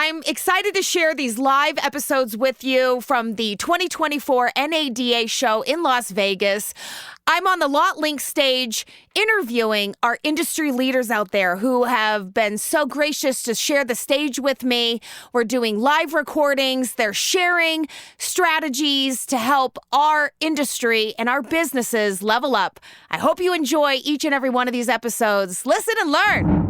I'm excited to share these live episodes with you from the 2024 NADA show in Las Vegas. I'm on the Lot Link stage interviewing our industry leaders out there who have been so gracious to share the stage with me. We're doing live recordings. They're sharing strategies to help our industry and our businesses level up. I hope you enjoy each and every one of these episodes. Listen and learn.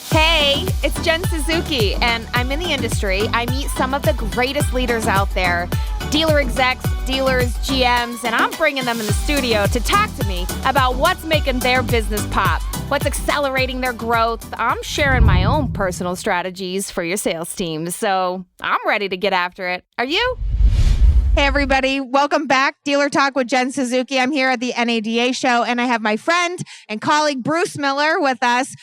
Hey, it's Jen Suzuki, and I'm in the industry. I meet some of the greatest leaders out there, dealer execs, dealers, GMs, and I'm bringing them in the studio to talk to me about what's making their business pop, what's accelerating their growth. I'm sharing my own personal strategies for your sales teams, so I'm ready to get after it. Are you? Hey, everybody. Welcome back. Dealer Talk with Jen Suzuki. I'm here at the NADA show, and I have my friend and colleague Bruce Miller with us.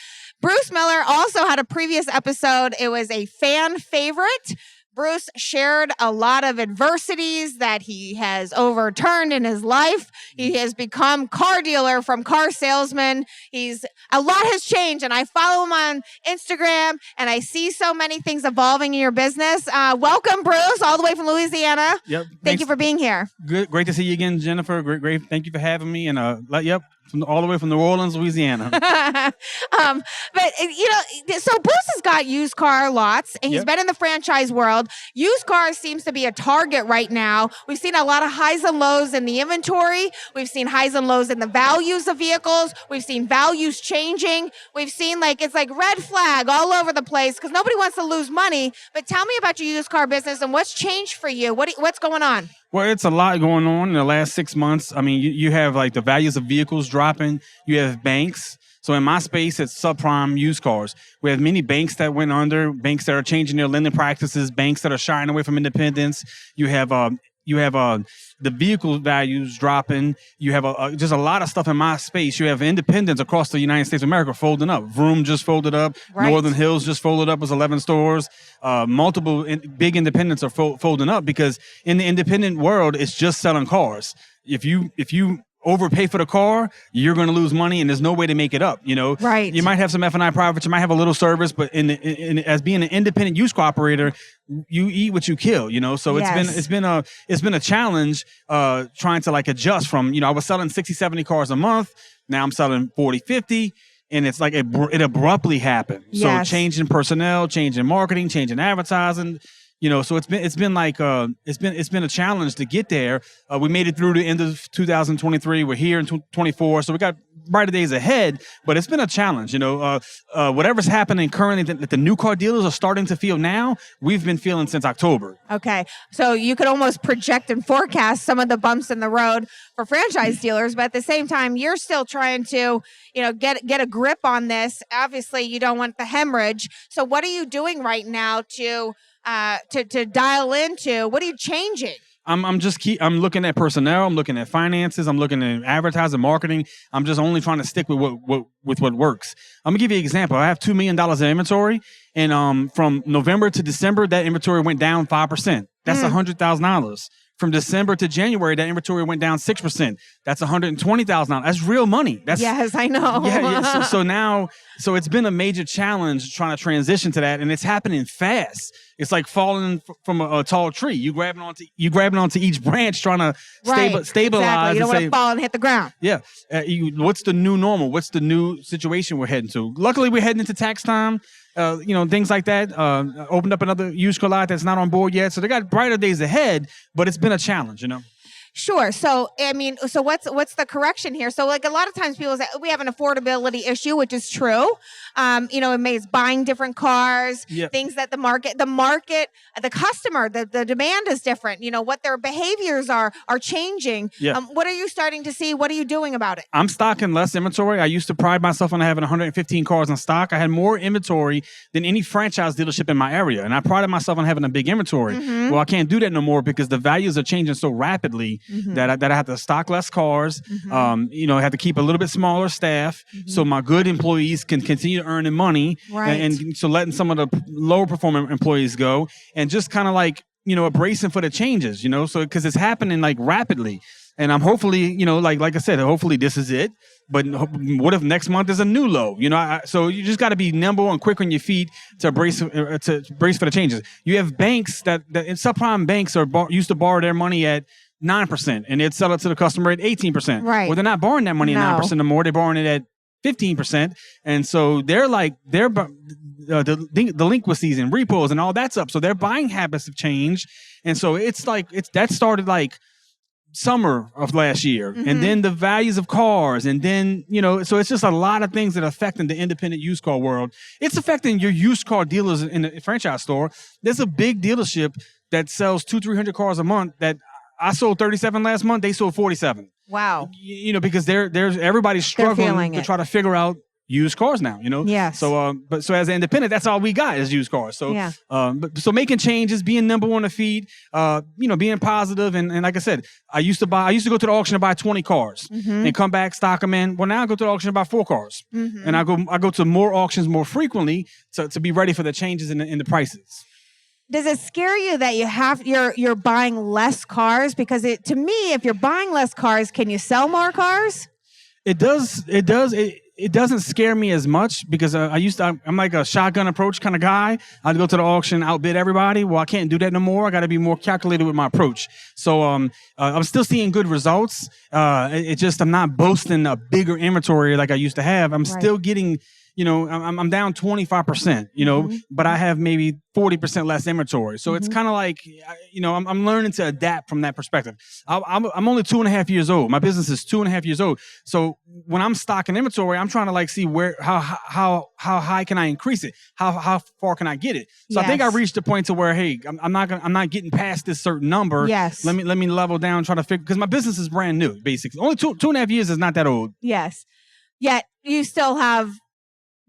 Bruce Miller also had a previous episode. It was a fan favorite. Bruce shared a lot of adversities that he has overturned in his life. He has become car dealer from car salesman. A lot has changed, and I follow him on Instagram, and I see so many things evolving in your business. Welcome, Bruce, all the way from Louisiana. Yep. Thank you for being here. Good. Great to see you again, Jennifer. Great. Thank you for having me. And all the way from New Orleans, Louisiana. So Bruce has got used car lots, and he's been in the franchise world. Used cars seems to be a target right now. We've seen a lot of highs and lows in the inventory. We've seen highs and lows in the values of vehicles. We've seen values changing. We've seen it's like red flag all over the place because nobody wants to lose money. But tell me about your used car business and what's changed for you. What's going on? Well, it's a lot going on in the last 6 months. I mean, you have the values of vehicles dropping. You have banks. So in my space, it's subprime used cars. We have many banks that went under, banks that are changing their lending practices, banks that are shying away from independence. You have the vehicle values dropping. You have just a lot of stuff in my space. You have independents across the United States of America folding up. Vroom just folded up. Right. Northern Hills just folded up. It was 11 stores. Multiple big independents are folding up because in the independent world, it's just selling cars. If you overpay for the car, you're going to lose money, and there's no way to make it up. Right? You might have some F&I profits, you might have a little service, but as being an independent used car operator, you eat what you kill. So it's been a challenge trying to adjust from. I was selling 60, 70 cars a month. Now I'm selling 40, 50. And it's it abruptly happened. Yes. So change in personnel, change in marketing, change in advertising. So it's been a challenge to get there. We made it through the end of 2023. We're here in 2024, so we got brighter days ahead. But it's been a challenge. Whatever's happening currently that the new car dealers are starting to feel now, we've been feeling since October. Okay, so you could almost project and forecast some of the bumps in the road for franchise dealers, but at the same time, you're still trying to get a grip on this. Obviously, you don't want the hemorrhage. So what are you doing right now to dial into? What are you changing? I'm looking at personnel. I'm looking at finances. I'm looking at advertising, marketing. I'm just only trying to stick with what works. I'm gonna give you an example. I have $2 million in inventory, and from November to December, that inventory went down 5%. That's $100,000. From December to January, that inventory went down 6%. That's $120,000. That's real money. Yes, I know. Yeah. So it's been a major challenge trying to transition to that, and it's happening fast. It's like falling from a tall tree. You grabbing onto each branch, trying to stabilize. Exactly. You don't want to fall and hit the ground. Yeah. What's the new normal? What's the new situation we're heading to? Luckily, we're heading into tax time. Things like that. Opened up another used car lot that's not on board yet. So they got brighter days ahead, but it's been a challenge, Sure. So, what's the correction here? So, a lot of times people say we have an affordability issue, which is true. It means buying different cars, things that the market, the customer, the demand is different. What their behaviors are changing. Yeah. What are you starting to see? What are you doing about it? I'm stocking less inventory. I used to pride myself on having 115 cars in stock. I had more inventory than any franchise dealership in my area, and I prided myself on having a big inventory. Mm-hmm. Well, I can't do that no more because the values are changing so rapidly. Mm-hmm. that I have to stock less cars. Mm-hmm. I have to keep a little bit smaller staff so my good employees can continue earning money. Right. And so letting some of the lower performing employees go, and just kind of bracing for the changes, so because it's happening like rapidly. And I'm hopefully, like I said, hopefully this is it. But what if next month is a new low? So you just got to be nimble and quick on your feet to brace for the changes. You have banks that subprime banks used to borrow their money at 9%, and they'd sell it to the customer at 18%. Right. Well, they're not borrowing that money at 9% anymore. They're borrowing it at 15%, and so the delinquencies and repos and all that's up. So their buying habits have changed, and so that started like summer of last year, and then the values of cars, and then so it's just a lot of things that are affecting the independent used car world. It's affecting your used car dealers in the franchise store. There's a big dealership that sells 200-300 cars a month that I sold 37 last month. They sold 47. Wow. Because everybody's struggling to try to figure out used cars now, Yes. So so as an independent, that's all we got is used cars. So yeah. So making changes, being nimble on the feet, being positive, and like I said, I used to go to the auction to buy 20 cars and come back, stock them in. Well, now I go to the auction to buy 4 cars, and I go to more auctions more frequently to be ready for the changes in the prices. Does it scare you that you're buying less cars? Because to me, if you're buying less cars, can you sell more cars? It does. It doesn't scare me as much because I'm like a shotgun approach kind of guy. I'd go to the auction, outbid everybody. Well, I can't do that no more. I got to be more calculated with my approach. So I'm still seeing good results. It just I'm not boasting a bigger inventory like I used to have. I'm still getting. I'm down 25%, but I have maybe 40% less inventory. So it's kind of like, I'm learning to adapt from that perspective. I'm only 2.5 years old. My business is 2.5 years old. So when I'm stocking inventory, I'm trying to see how high can I increase it? How far can I get it? So I think I reached a point to where, hey, I'm not getting past this certain number. Yes. Let me level down, try to figure, because my business is brand new, basically. Only 2.5 years is not that old. Yes. Yet you still have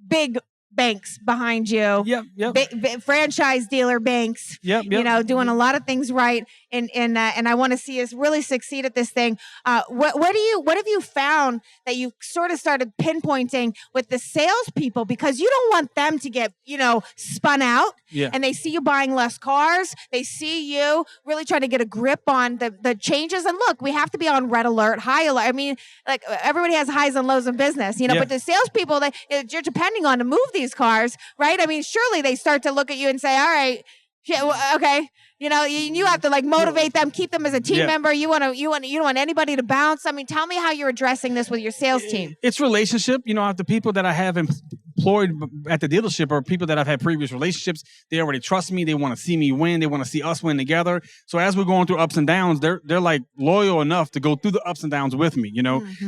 big banks behind you. Yep. Franchise dealer banks. Yep. Doing a lot of things right, and I want to see us really succeed at this thing. What have you found that you sort of started pinpointing with the salespeople, because you don't want them to get spun out, and they see you buying less cars. They see you really trying to get a grip on the changes. And look, we have to be on red alert, high alert. I mean, like everybody has highs and lows in business, but the salespeople that you're depending on to move these cars, right? I mean, surely they start to look at you and say, all right, okay. You have to motivate them, keep them as a team member. You don't want anybody to bounce. I mean, tell me how you're addressing this with your sales team. It's relationship. The people that I have employed at the dealership are people that I've had previous relationships. They already trust me. They want to see me win. They want to see us win together. So as we're going through ups and downs, they're loyal enough to go through the ups and downs with me.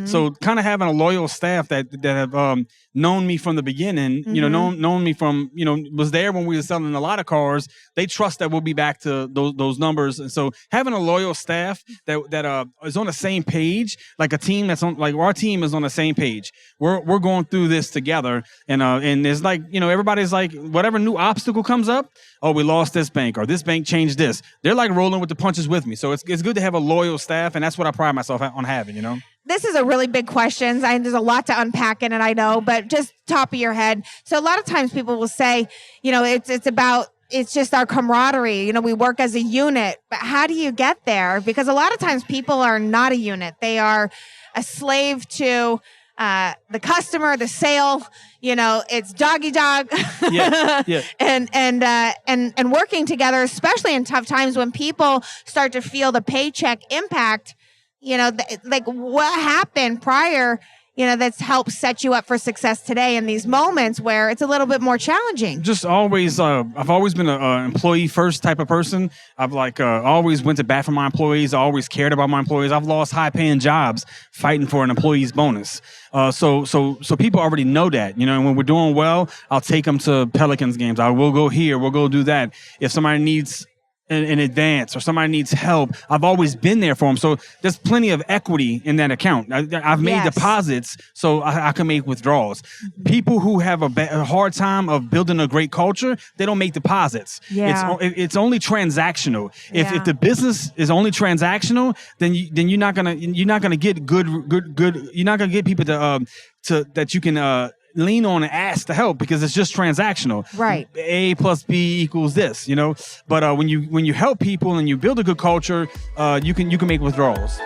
So kind of having a loyal staff that have known me from the beginning. Known me from was there when we were selling a lot of cars. They trust that we'll be back to those numbers. And so having a loyal staff that is on the same page, like a team that's on, like our team is on the same page. We're going through this together, and there's everybody's like, whatever new obstacle comes up, oh, we lost this bank or this bank changed this. They're like rolling with the punches with me. So it's good to have a loyal staff, and that's what I pride myself on having. This is a really big question. There's a lot to unpack in it, I know, but just top of your head. So a lot of times people will say, it's just our camaraderie. We work as a unit. But how do you get there? Because a lot of times people are not a unit. They are a slave to the customer, the sale. It's dog eat dog. And working together, especially in tough times when people start to feel the paycheck impact. What happened prior, that's helped set you up for success today in these moments where it's a little bit more challenging? Just always, I've always been an employee first type of person. I've always went to bat for my employees. I always cared about my employees. I've lost high paying jobs fighting for an employee's bonus. So people already know that, and when we're doing well, I'll take them to Pelicans games. I will go here. We'll go do that. If somebody needs in advance or somebody needs help, I've always been there for them. So there's plenty of equity in that account. I've made deposits so I can make withdrawals. People who have a hard time of building a great culture, they don't make deposits. It's only transactional. If the business is only transactional, then you're not gonna get good. You're not gonna get people to that you can lean on and ask to help because it's just transactional. Right. A plus B equals this, But when you help people and you build a good culture, you can make withdrawals.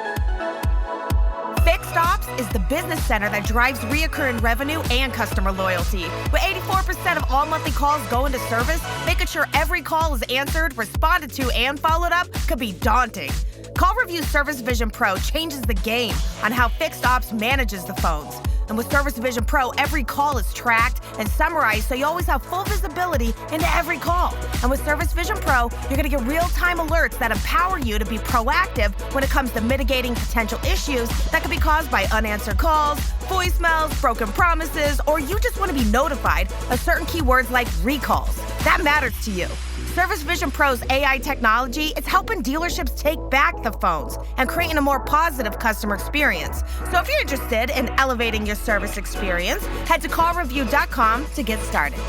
Fixed Ops is the business center that drives reoccurring revenue and customer loyalty. With 84% of all monthly calls going to service, making sure every call is answered, responded to, and followed up could be daunting. Call Review Service Vision Pro changes the game on how Fixed Ops manages the phones. And with Service Vision Pro, every call is tracked and summarized so you always have full visibility into every call. And with Service Vision Pro, you're going to get real-time alerts that empower you to be proactive when it comes to mitigating potential issues that could be caused by unanswered calls, voicemails, broken promises, or you just want to be notified of certain keywords like recalls. That matters to you. Service Vision Pro's AI technology is helping dealerships take back the phones and creating a more positive customer experience. So if you're interested in elevating your service experience, head to callreview.com to get started.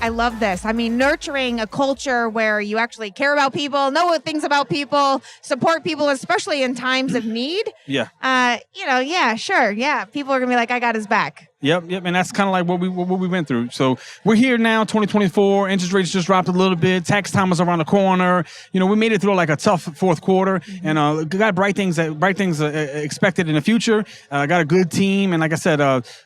I love this. I mean, nurturing a culture where you actually care about people, know things about people, support people, especially in times of need. Yeah. Yeah, sure. Yeah. People are going to be like, I got his back. Yep. And that's kind of like what we went through. So we're here now, 2024. Interest rates just dropped a little bit. Tax time is around the corner. We made it through like a tough fourth quarter, and got bright things expected in the future. Got a good team, and like I said,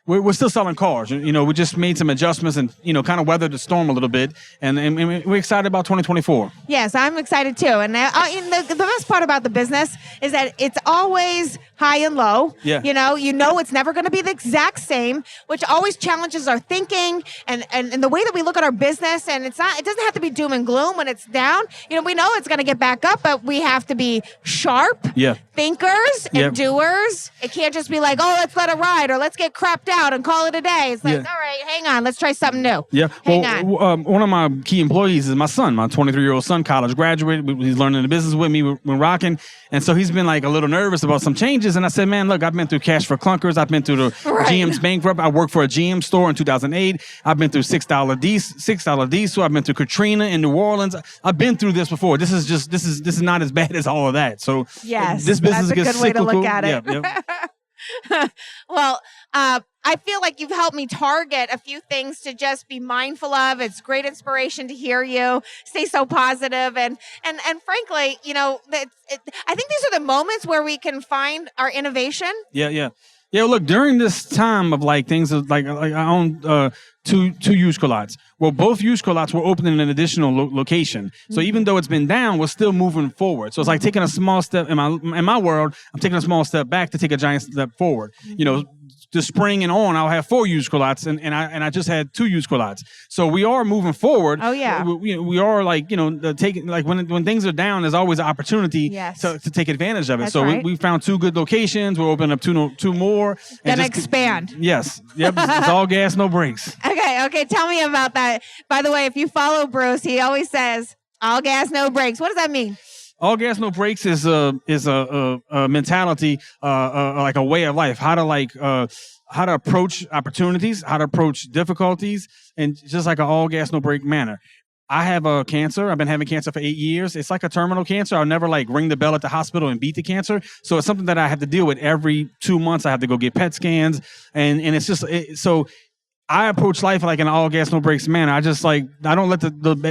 we're still selling cars. We just made some adjustments and kind of weathered the storm a little bit, and we're excited about 2024. Yes, I'm excited too. And the best part about the business is that it's always high and low. Yeah. It's never going to be the exact same, which always challenges our thinking and the way that we look at our business. And it doesn't have to be doom and gloom when it's down. We know it's going to get back up, but we have to be sharp thinkers and doers. It can't just be like, oh, let's let it ride or let's get crapped out and call it a day. It's like, all right, hang on, let's try something new. Yeah. Hang on. One of my key employees is my son, my 23-year-old son, college graduate. He's learning the business with me. We're rocking. And so he's been like a little nervous about some changes. And I said, man, look, I've been through cash for clunkers. I've been through the GM's bankrupt. I worked for a GM store in 2008. I've been through $6 diesel. I've been through Katrina in New Orleans. I've been through this before. This is not as bad as all of that. So yes, this business that's a gets good way to cyclical. look at it. Yep. Well, I feel like you've helped me target a few things to just be mindful of. It's great inspiration to hear you stay so positive, and frankly, I think these are the moments where we can find our innovation. Yeah. Look, during this time of like things like I own two used car lots. Well, both used car lots were opening in an additional location. So even though it's been down, we're still moving forward. So it's like taking a small step in my world. I'm taking a small step back to take a giant step forward. The spring and on, I'll have 4 used car lots, and I just had 2 used car lots. So we are moving forward. Oh yeah, we are like taking like when things are down, there's always an opportunity to take advantage of it. That's so right. we found 2 good locations. We're opening up two more. Gonna expand. Yes. Yep. It's all gas, no brakes. Okay. Tell me about that. By the way, if you follow Bruce, he always says all gas, no brakes. What does that mean? All gas, no brakes is a mentality, like a way of life. How to approach opportunities, how to approach difficulties, and just like an all gas, no brake manner. I have a cancer. I've been having cancer for 8 years. It's like a terminal cancer. I'll never like ring the bell at the hospital and beat the cancer. So it's something that I have to deal with every 2 months. I have to go get PET scans, and it's just so. I approach life like an all gas, no brakes manner. I don't let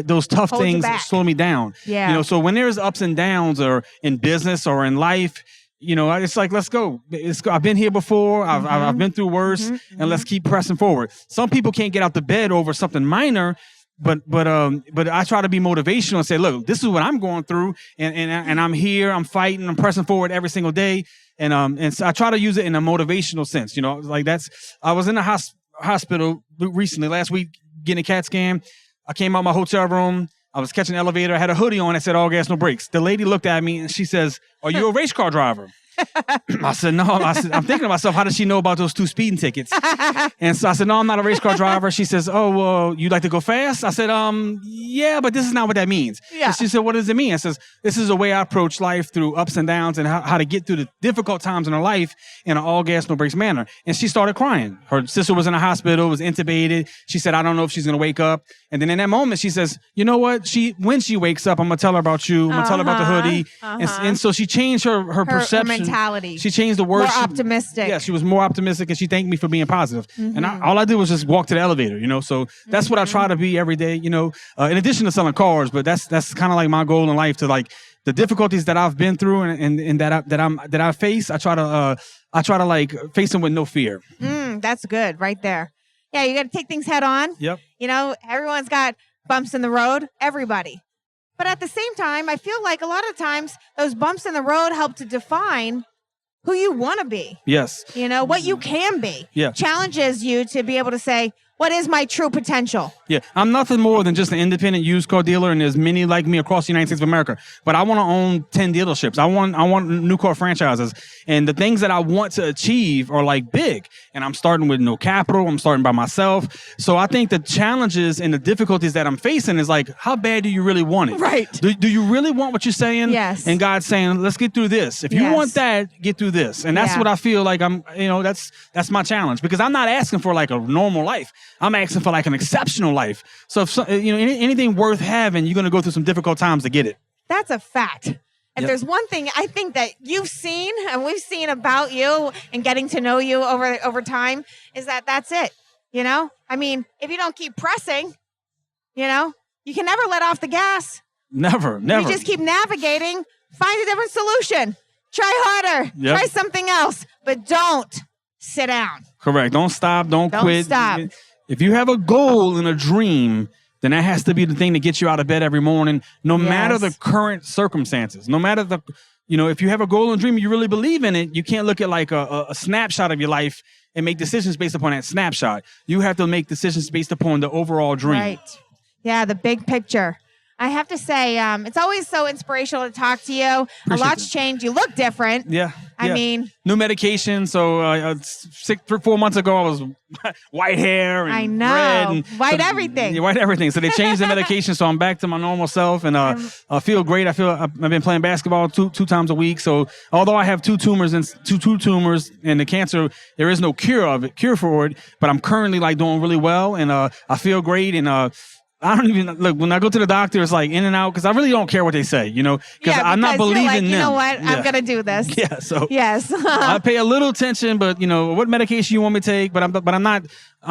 those tough Hold things slow me down. Yeah. So when there's ups and downs or in business or in life, it's like, let's go. I've been here before. I've been through worse, and let's keep pressing forward. Some people can't get out the bed over something minor, but I try to be motivational and say, look, this is what I'm going through, and I'm here. I'm fighting. I'm pressing forward every single day, and so I try to use it in a motivational sense. Like I was in the hospital recently last week getting a CAT scan. I came out my hotel room. I was catching an elevator. I had a hoodie on that said all gas, no brakes. The lady looked at me and she says, are you a race car driver? I said, no. I said, I'm thinking to myself, how does she know about those 2 speeding tickets? And so I said, no, I'm not a race car driver. She says, oh, well, you like to go fast? I said, yeah, but this is not what that means. Yeah. And she said, what does it mean? I says, this is a way I approach life through ups and downs and how to get through the difficult times in her life in an all gas, no brakes manner. And she started crying. Her sister was in a hospital, was intubated. She said, I don't know if she's going to wake up. And then in that moment, she says, you know what? When she wakes up, I'm going to tell her about you. I'm going to tell her about the hoodie. And so she changed her perception. Her mentality. She changed the words. More optimistic. Yeah, she was more optimistic, and she thanked me for being positive. And all I did was just walk to the elevator, So that's what I try to be every day, in addition to selling cars. But that's kind of like my goal in life, to like the difficulties that I've been through and that I face. I try to like face them with no fear. That's good right there. Yeah, you got to take things head on. Yep. Everyone's got bumps in the road. Everybody. But at the same time, I feel like a lot of times those bumps in the road help to define who you want to be. Yes. What you can be. Yeah. Challenges you to be able to say, what is my true potential? Yeah, I'm nothing more than just an independent used car dealer, and there's many like me across the United States of America. But I want to own 10 dealerships. I want new car franchises, and the things that I want to achieve are like big. And I'm starting with no capital. I'm starting by myself. So I think the challenges and the difficulties that I'm facing is like, how bad do you really want it? Right. Do you really want what you're saying? Yes. And God's saying, let's get through this. If you want that, get through this. And that's what I feel like that's my challenge, because I'm not asking for like a normal life. I'm asking for like an exceptional life. So if anything worth having, you're going to go through some difficult times to get it. That's a fact. If there's one thing I think that you've seen and we've seen about you and getting to know you over time is that's it. I mean, if you don't keep pressing, you can never let off the gas. Never. You just keep navigating, find a different solution, try harder, try something else, but don't sit down. Correct. Don't stop. Don't quit. Stop. If you have a goal and a dream, then that has to be the thing that gets you out of bed every morning, no matter the current circumstances. No matter if you have a goal and dream, you really believe in it, you can't look at like a snapshot of your life and make decisions based upon that snapshot. You have to make decisions based upon the overall dream. Right. Yeah, the big picture. I have to say, it's always so inspirational to talk to you. A lot's changed. You look different. Yeah. I mean, new medication. So 4 months ago, I was white hair and I know. red and white everything. Yeah, white everything. So they changed the medication, so I'm back to my normal self, and I feel great. I've been playing basketball two times a week. So although I have two tumors and the cancer, there is no cure for it. But I'm currently like doing really well, and I feel great, and I don't even look when I go to the doctor. It's like in and out, because I really don't care what they say, because I'm not believing them. You know what? Yeah. I'm gonna do this. Yeah. So yes, I pay a little attention, but what medication you want me to take? But I'm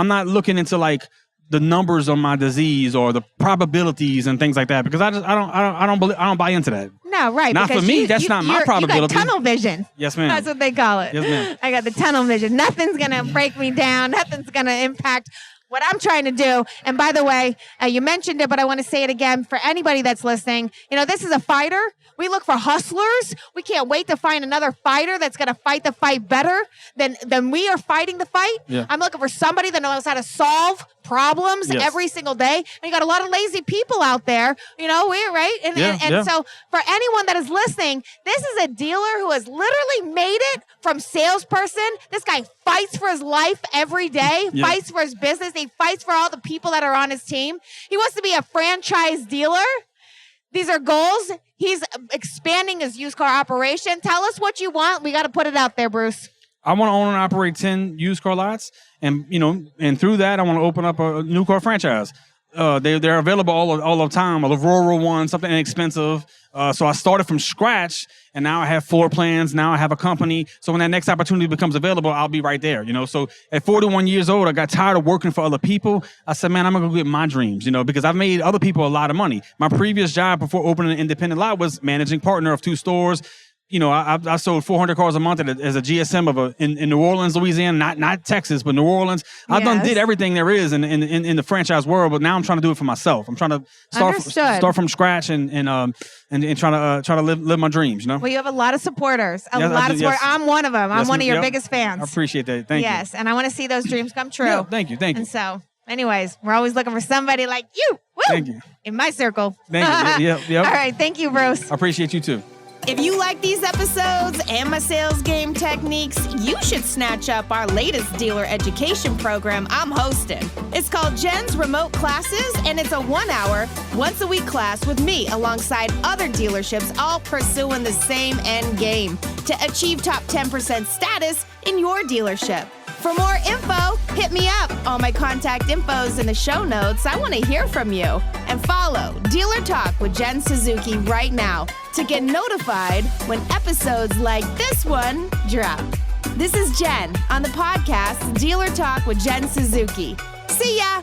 not looking into like the numbers on my disease or the probabilities and things like that, because I don't buy into that. No, right? Not for me. That's not my probability. You got tunnel vision. Yes, ma'am. That's what they call it. Yes, ma'am. I got the tunnel vision. Nothing's gonna break me down. Nothing's gonna impact what I'm trying to do. And by the way, you mentioned it, but I want to say it again for anybody that's listening. This is a fighter. We look for hustlers. We can't wait to find another fighter that's going to fight the fight better than we are fighting the fight. Yeah. I'm looking for somebody that knows how to solve problems every single day. And you got a lot of lazy people out there, we're right. And so for anyone that is listening, this is a dealer who has literally made it from salesperson. This guy fights for his life every day, fights for his business. He fights for all the people that are on his team. He wants to be a franchise dealer. These are goals. He's expanding his used car operation. Tell us what you want. We got to put it out there, Bruce. I want to own and operate 10 used car lots, and and through that, I want to open up a new car franchise. They're available all the time. A rural one, something inexpensive. So I started from scratch, and now I have floor plans. Now I have a company. So when that next opportunity becomes available, I'll be right there. So at 41 years old, I got tired of working for other people. I said, man, I'm gonna go get my dreams. Because I've made other people a lot of money. My previous job before opening an independent lot was managing partner of 2 stores. I sold 400 cars a month as a GSM in New Orleans, Louisiana, not Texas, but New Orleans. I did everything there is in the franchise world, but now I'm trying to do it for myself. I'm trying to start from scratch and try to live my dreams. Well, you have a lot of supporters. A lot of supporters. I'm one of them. I'm one of your biggest fans. I appreciate that. Thank you. Yes, and I want to see those dreams come true. Yeah, thank you. And so, anyways, we're always looking for somebody like you. Woo! Thank you. In my circle. Thank you. Yeah. All right. Thank you, Bruce. I appreciate you too. If you like these episodes and my sales game techniques, you should snatch up our latest dealer education program I'm hosting. It's called Jen's Remote Classes, and it's a 1-hour, once-a-week class with me alongside other dealerships all pursuing the same end game to achieve top 10% status in your dealership. For more info, hit me up. All my contact info's in the show notes. I want to hear from you. And follow Dealer Talk with Jen Suzuki right now to get notified when episodes like this one drop. This is Jen on the podcast Dealer Talk with Jen Suzuki. See ya!